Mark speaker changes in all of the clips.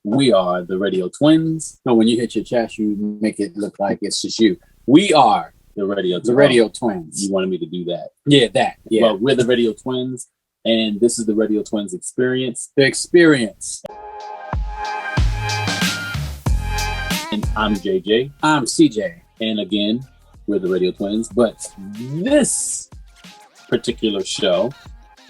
Speaker 1: We are the Radio Twins. No, when you hit your chest, you make it look like it's just you. We are
Speaker 2: the Radio
Speaker 1: Twins.
Speaker 2: You wanted me to do that.
Speaker 1: Yeah, that. Yeah.
Speaker 2: Well, we're the Radio Twins, and this is the Radio Twins Experience.
Speaker 1: The Experience.
Speaker 2: And I'm JJ.
Speaker 1: I'm CJ.
Speaker 2: And again, we're the Radio Twins. But this particular show,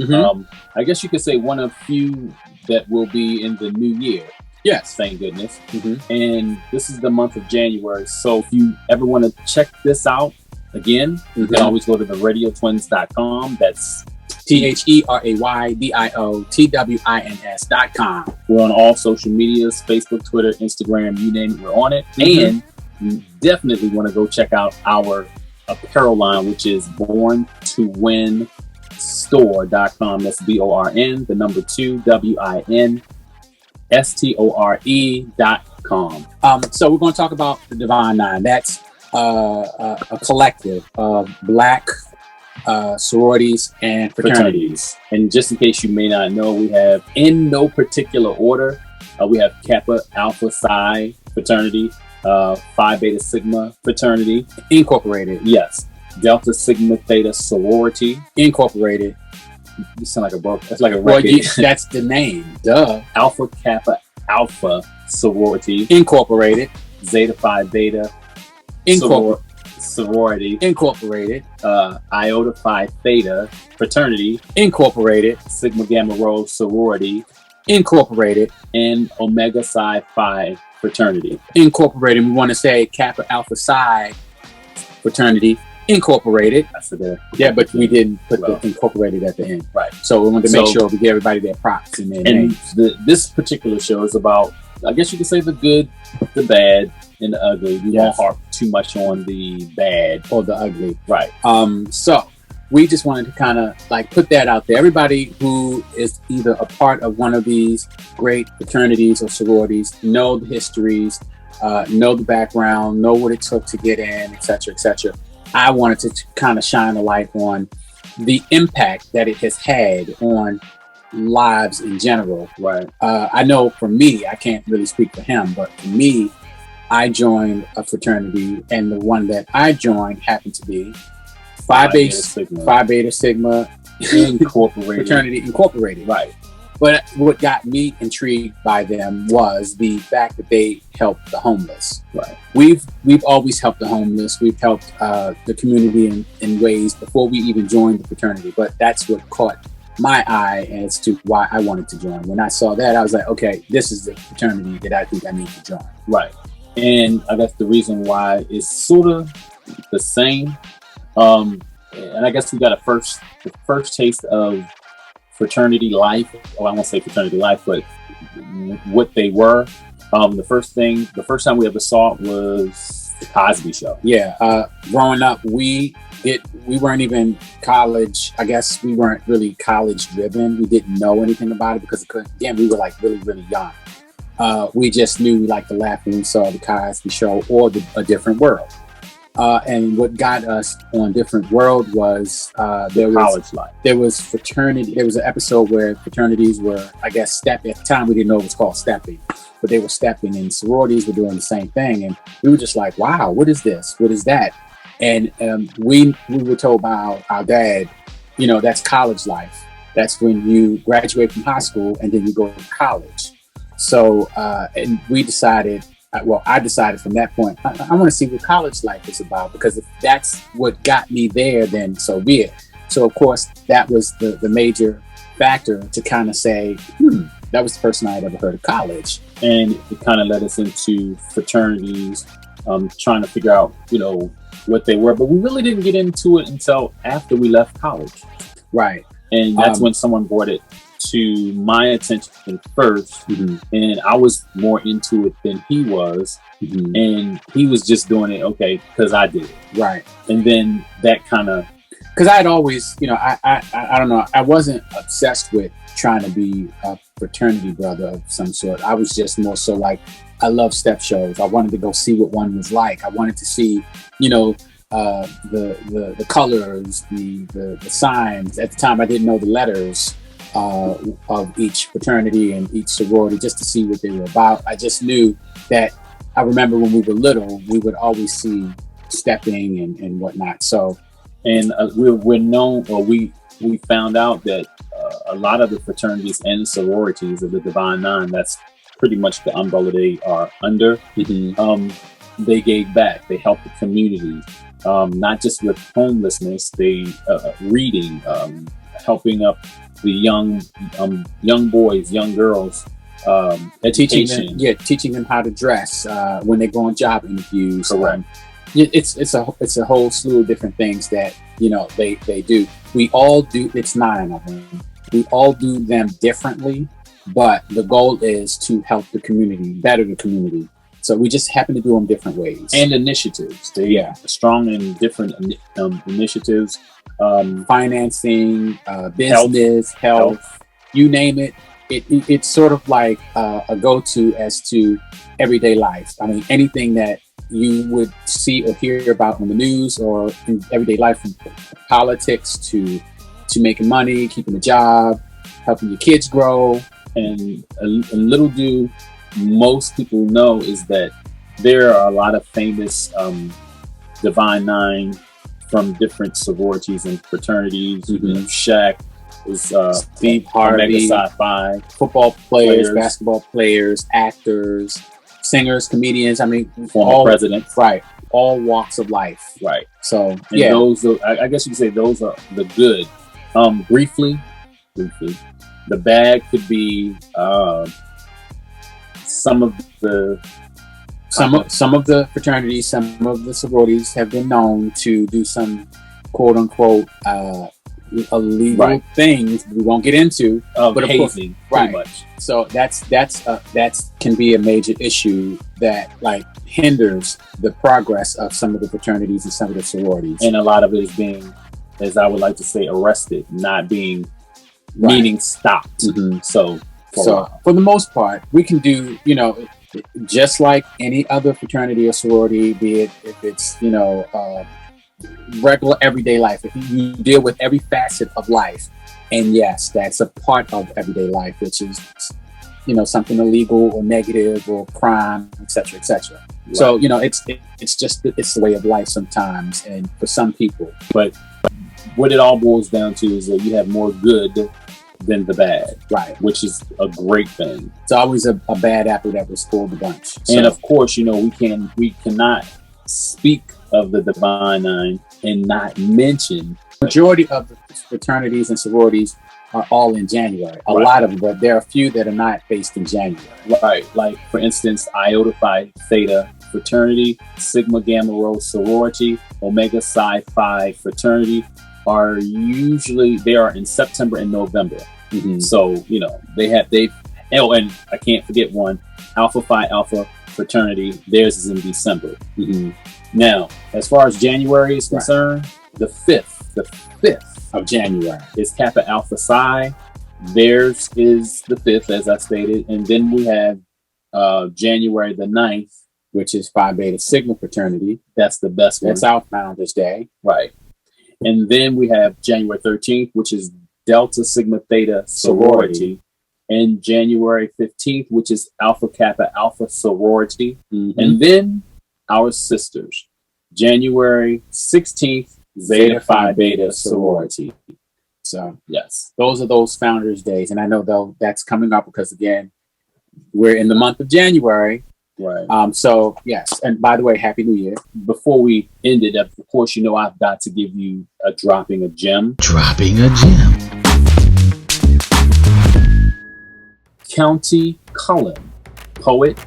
Speaker 2: I guess you could say one of few that will be in the new year.
Speaker 1: Yes.
Speaker 2: Thank goodness. And this is the month of January. So if you ever want to check this out again, you can always go to the radiotwins.com. That's
Speaker 1: THERAYDIOTWINS.com.
Speaker 2: We're on all social medias, Facebook, Twitter, Instagram, you name it, we're on it. And you definitely want to go check out our apparel line, which is borntowinstore.com. That's BORN, the number 2, WINSTORE.com.
Speaker 1: So we're going to talk about the Divine Nine. That's a collective of Black sororities and fraternities.
Speaker 2: And just in case you may not know, we have, in no particular order, we have Kappa Alpha Psi fraternity, Phi Beta Sigma fraternity,
Speaker 1: Incorporated.
Speaker 2: Yes. Delta Sigma Theta sorority,
Speaker 1: Incorporated.
Speaker 2: You sound like a broke. That's like a record.
Speaker 1: Well, that's the name. Duh.
Speaker 2: Alpha Kappa Alpha sorority,
Speaker 1: Incorporated.
Speaker 2: Zeta Phi Beta sorority,
Speaker 1: Incorporated.
Speaker 2: Iota Phi Theta fraternity,
Speaker 1: Incorporated.
Speaker 2: Sigma Gamma Rho sorority,
Speaker 1: Incorporated.
Speaker 2: and Omega Psi Phi fraternity,
Speaker 1: Incorporated. We want to say Kappa Alpha Psi fraternity, Incorporated.
Speaker 2: I said that.
Speaker 1: Yeah, but we didn't put the Incorporated at the end.
Speaker 2: Right.
Speaker 1: So we wanted to make sure we give everybody their props in their names.
Speaker 2: This particular show is about, I guess you could say, the good, the bad, and the ugly. We won't harp too much on the bad
Speaker 1: or the ugly.
Speaker 2: Right.
Speaker 1: So we just wanted to kind of like put that out there. Everybody who is either a part of one of these great fraternities or sororities know the histories, know the background, know what it took to get in, et cetera, et cetera. I wanted to kind of shine a light on the impact that it has had on lives in general.
Speaker 2: Right.
Speaker 1: I know for me, I can't really speak for him, but for me, I joined a fraternity, and the one that I joined happened to be Phi Beta Sigma
Speaker 2: Incorporated.
Speaker 1: Fraternity Incorporated.
Speaker 2: Right.
Speaker 1: But what got me intrigued by them was the fact that they helped the homeless.
Speaker 2: Right.
Speaker 1: We've always helped the homeless. We've helped the community in ways before we even joined the fraternity. But that's what caught my eye as to why I wanted to join. When I saw that, I was like, okay, this is the fraternity that I think I need to join.
Speaker 2: Right. And I guess the reason why is sort of the same. And I guess we got the first taste of fraternity life. Well, I won't say fraternity life, but what they were. The first time we ever saw it was the Cosby Show.
Speaker 1: Yeah. Growing up, we weren't even college. I guess we weren't really college driven. We didn't know anything about it because again, we were like really, really young. We just knew we liked to laugh when we saw the Cosby Show or A Different World. And what got us on Different World was
Speaker 2: college life.
Speaker 1: There was fraternity. There was an episode where fraternities were, I guess, stepping. At the time, we didn't know it was called stepping, but they were stepping, and sororities were doing the same thing. And we were just like, "Wow, what is this? What is that?" And we were told by our dad, that's college life. That's when you graduate from high school and then you go to college. So, and we decided. I decided from that point, I want to see what college life is about, because if that's what got me there, then so be it. So, of course, that was the major factor to kind of say, that was the first time I had ever heard of college.
Speaker 2: And it kind of led us into fraternities, trying to figure out, what they were. But we really didn't get into it until after we left college.
Speaker 1: Right.
Speaker 2: And that's when someone brought it to my attention first, and I was more into it than he was, and he was just doing it because I did it.
Speaker 1: Right.
Speaker 2: And then that kind of,
Speaker 1: because I had always, I don't know, I wasn't obsessed with trying to be a fraternity brother of some sort. I was just more so like, I love step shows. I wanted to go see what one was like. I wanted to see, the colors, the signs. At the time, I didn't know the letters. of each fraternity and each sorority just to see what they were about. I just knew that I remember when we were little, we would always see stepping and whatnot. So,
Speaker 2: and we're known, or we found out that a lot of the fraternities and sororities of the Divine Nine, that's pretty much the umbrella they are under. They gave back. They helped the community, not just with homelessness. They reading, helping up the young boys, young girls, education.
Speaker 1: Teaching them how to dress when they go on job interviews.
Speaker 2: Correct.
Speaker 1: It's a whole slew of different things that they do. We all do. It's 9 of them. We all do them differently, but the goal is to help the community, better the community. So we just happen to do them different ways.
Speaker 2: And initiatives. They are strong in different initiatives.
Speaker 1: Financing, business, health, you name it. It's sort of like a go-to as to everyday life. I mean, anything that you would see or hear about on the news or in everyday life, from politics to making money, keeping a job, helping your kids grow.
Speaker 2: And little do most people know is that there are a lot of famous Divine Nine from different sororities and fraternities. Shaq is
Speaker 1: Steve Harvey,
Speaker 2: Omega Psi Phi,
Speaker 1: football players, basketball players, actors, singers, comedians. I mean,
Speaker 2: former presidents,
Speaker 1: right? All walks of life,
Speaker 2: right?
Speaker 1: So,
Speaker 2: and those are, I guess you could say those are the good. Briefly, the bad could be some of the fraternities, some of the sororities have been known to do some quote unquote illegal things we won't get into, but hazing, pretty much.
Speaker 1: So that's can be a major issue that hinders the progress of some of the fraternities and some of the sororities.
Speaker 2: And a lot of it is being, as I would like to say, arrested, not being meaning stopped. So
Speaker 1: for the most part, we can do, just like any other fraternity or sorority, be it if it's, regular everyday life, if you deal with every facet of life. And yes, that's a part of everyday life, which is, something illegal or negative or crime, etc., etc. Right. So, it's the way of life sometimes, and for some people.
Speaker 2: But what it all boils down to is that you have more good than the bad,
Speaker 1: right?
Speaker 2: Which is a great thing.
Speaker 1: It's always a bad apple that was spoiled the bunch. So,
Speaker 2: and of course, we cannot speak of the Divine Nine and not mention
Speaker 1: majority of the fraternities and sororities are all in January. A lot of them, but there are a few that are not based in January.
Speaker 2: Right. Like, for instance, Iota Phi Theta Fraternity, Sigma Gamma Rho Sorority, Omega Psi Phi Fraternity are in September and November. So, and I can't forget one, Alpha Phi Alpha Fraternity, theirs is in December. Now, as far as January is concerned, the 5th of January is Kappa Alpha Psi. Theirs is the 5th, as I stated. And then we have January the 9th,
Speaker 1: which is Phi Beta Sigma Fraternity.
Speaker 2: That's the best one.
Speaker 1: That's our Founders Day.
Speaker 2: Right. And then we have January 13th, which is Delta Sigma Theta Sorority. And January 15th, which is Alpha Kappa Alpha Sorority. And then our sisters, January 16th, Zeta Phi Beta Sorority.
Speaker 1: So,
Speaker 2: yes,
Speaker 1: those are those Founders Days. And I know, though, that's coming up because, again, we're in the month of January.
Speaker 2: Right.
Speaker 1: So, yes. And by the way, Happy New Year.
Speaker 2: Before we end it, of course, I've got to give you a dropping a gem.
Speaker 3: Dropping a gem.
Speaker 2: County Cullen, poet,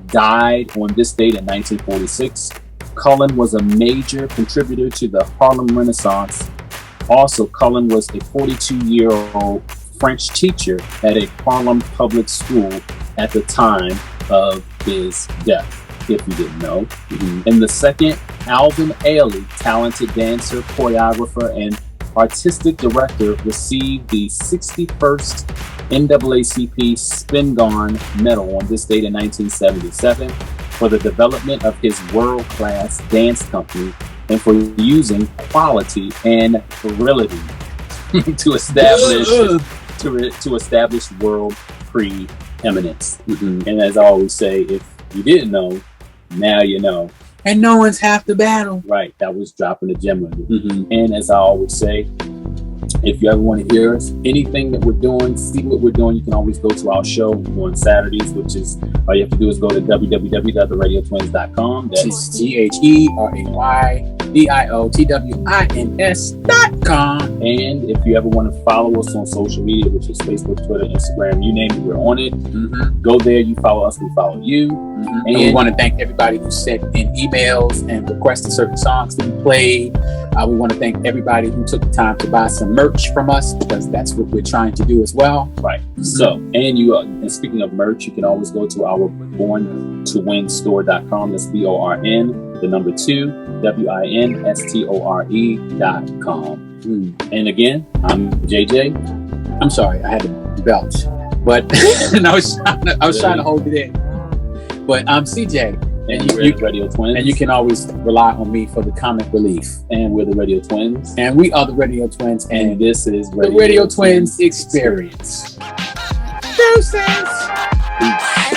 Speaker 2: died on this date in 1946. Cullen was a major contributor to the Harlem Renaissance. Also, Cullen was a 42-year-old French teacher at a Harlem public school at the time of his death, if you didn't know. And the second, Alvin Ailey, talented dancer, choreographer, and artistic director, received the 61st NAACP Spingarn Medal on this date in 1977 for the development of his world-class dance company and for using quality and virility to establish to establish world preeminence.
Speaker 1: Mm-hmm.
Speaker 2: And as I always say, if you didn't know, now you know.
Speaker 1: And no one's half the battle.
Speaker 2: Right, that was dropping the gem on you.
Speaker 1: Mm-hmm.
Speaker 2: And as I always say, if you ever want to hear us, anything that we're doing, see what we're doing, you can always go to our show on Saturdays, which is all you have to do is go to www.theradiotwins.com.
Speaker 1: That's GHERAYOTWINS.com.
Speaker 2: And if you ever want to follow us on social media, which is Facebook, Twitter, Instagram, you name it, we're on it.
Speaker 1: Mm-hmm.
Speaker 2: Go there, you follow us, we follow you.
Speaker 1: Mm-hmm. And we want to thank everybody who sent in emails and requested certain songs to be played. We want to thank everybody who took the time to buy some merch from us, because that's what we're trying to do as well.
Speaker 2: Right. So, and speaking of merch, you can always go to our born2winstore.com. That's BORN, the number 2, WINSTORE.com. And again, I'm JJ.
Speaker 1: I'm sorry, I had to belch, but and I was trying to hold it in. But I'm CJ.
Speaker 2: And you're the Radio Twins.
Speaker 1: And you can always rely on me for the comic relief.
Speaker 2: And we're the Radio Twins.
Speaker 1: And we are the Radio Twins.
Speaker 2: And this is
Speaker 1: the Radio Twins Experience. Deuces!
Speaker 2: Peace.